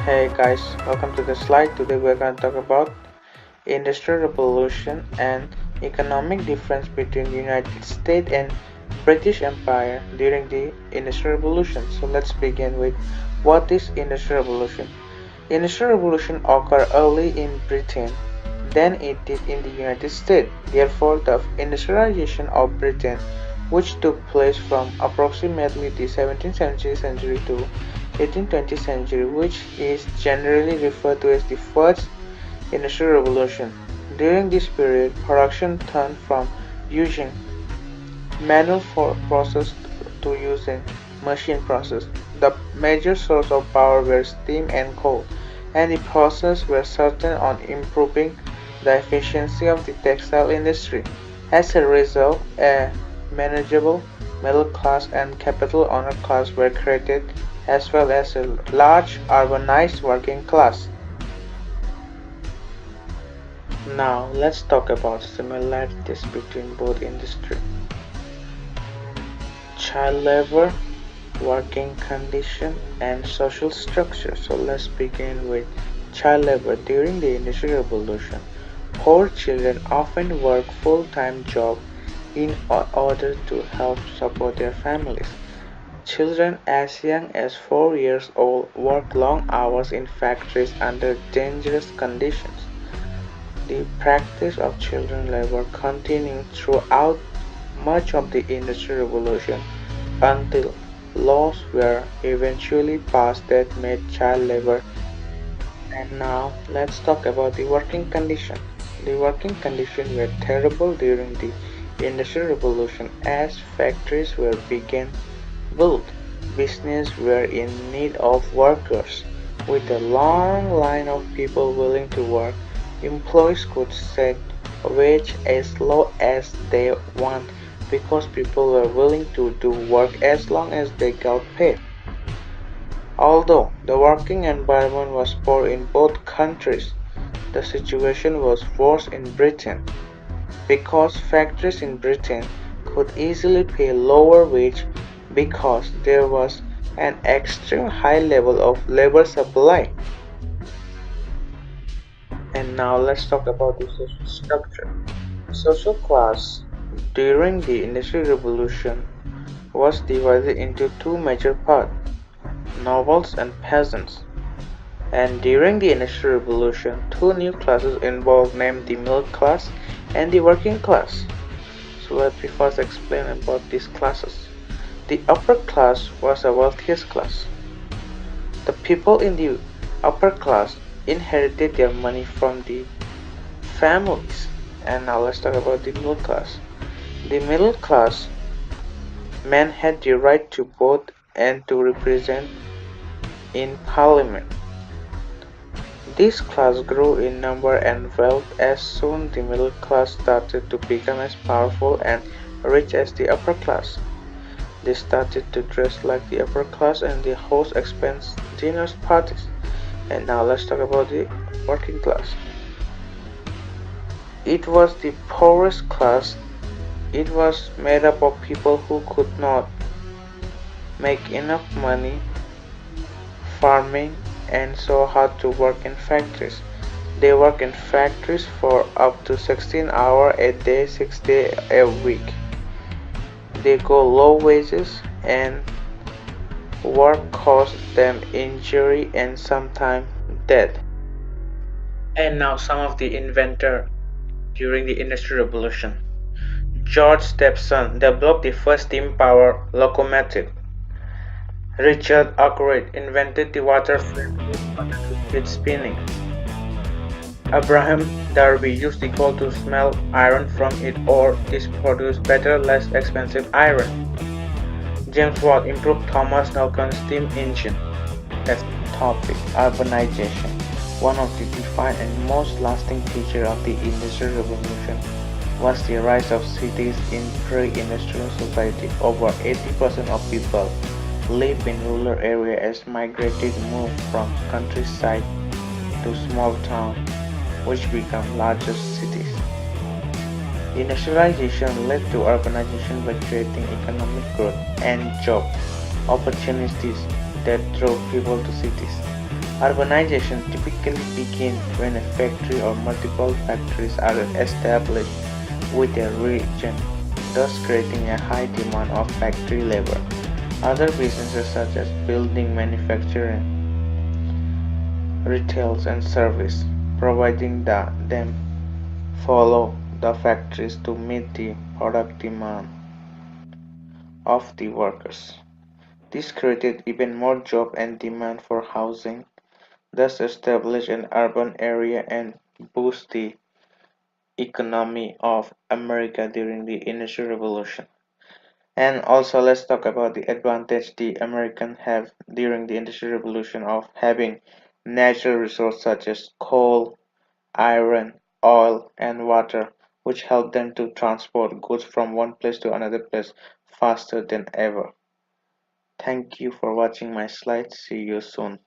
Hey guys, welcome to the slide. Today we're going to talk about Industrial Revolution and economic difference between the United States and British Empire during the Industrial Revolution. So let's begin with what is Industrial Revolution. Industrial Revolution occurred early in Britain than it did in the United States. Therefore, the industrialization of Britain, which took place from approximately the 17th century to 18th-20th century, which is generally referred to as the First Industrial Revolution. During this period, production turned from using manual process to using machine process. The major source of power were steam and coal, and the process were certain on improving the efficiency of the textile industry. As a result, a manageable middle class and capital owner class were created, as well as a large urbanized working class. Now let's talk about similarities between both industries. Child labor, working condition, and social structure. So let's begin with child labor. During the Industrial Revolution, poor children often work full-time jobs in order to help support their families. Children as young as 4 years old work long hours in factories under dangerous conditions. The practice of children labor continued throughout much of the Industrial Revolution until laws were eventually passed that made child labor. And now let's talk about the working conditions. The working conditions were terrible during the Industrial Revolution as factories were began built. Businesses were in need of workers. With a long line of people willing to work, employees could set wage as low as they want because people were willing to do work as long as they got paid. Although the working environment was poor in both countries, the situation was worse in Britain because factories in Britain could easily pay lower wage because there was an extreme high level of labor supply. And now let's talk about the social structure. Social class during the Industrial Revolution was divided into two major parts, nobles and peasants. And during the Industrial Revolution, two new classes involved named the middle class and the working class. So let me first explain about these classes. The upper class was the wealthiest class. The people in the upper class inherited their money from the families. And now let's talk about the middle class. The middle class men had the right to vote and to represent in parliament. This class grew in number and wealth as soon the middle class started to become as powerful and rich as the upper class. They started to dress like the upper class and they host expensive dinner parties. And now let's talk about the working class. It was the poorest class. It was made up of people who could not make enough money farming and so had to work in factories. They work in factories for up to 16 hours a day, 6 days a week. They go low wages and work causes them injury and sometimes death. And now some of the inventor during the Industrial Revolution. George Stephenson developed the first steam power locomotive. Richard Arkwright invented the water frame with spinning. Abraham Darby used the coal to smelt iron from it or this produced better, less expensive iron. James Watt improved Thomas Nelson's steam engine. That's the topic, urbanization. One of the defined and most lasting features of the Industrial Revolution was the rise of cities in pre-industrial society. Over 80% of people live in rural areas as migrated moved from countryside to small towns, which become larger cities. Industrialization led to urbanization by creating economic growth and job opportunities that drove people to cities. Urbanization typically begins when a factory or multiple factories are established within a region, thus creating a high demand of factory labor. Other businesses such as building, manufacturing, retail, and service, providing them follow the factories to meet the product demand of the workers. This created even more job and demand for housing, thus establish an urban area and boost the economy of America during the Industrial Revolution. And also let's talk about the advantage the Americans have during the Industrial Revolution of having natural resources such as coal, iron, oil, and water, which help them to transport goods from one place to another place faster than ever. Thank you for watching my slides. See you soon.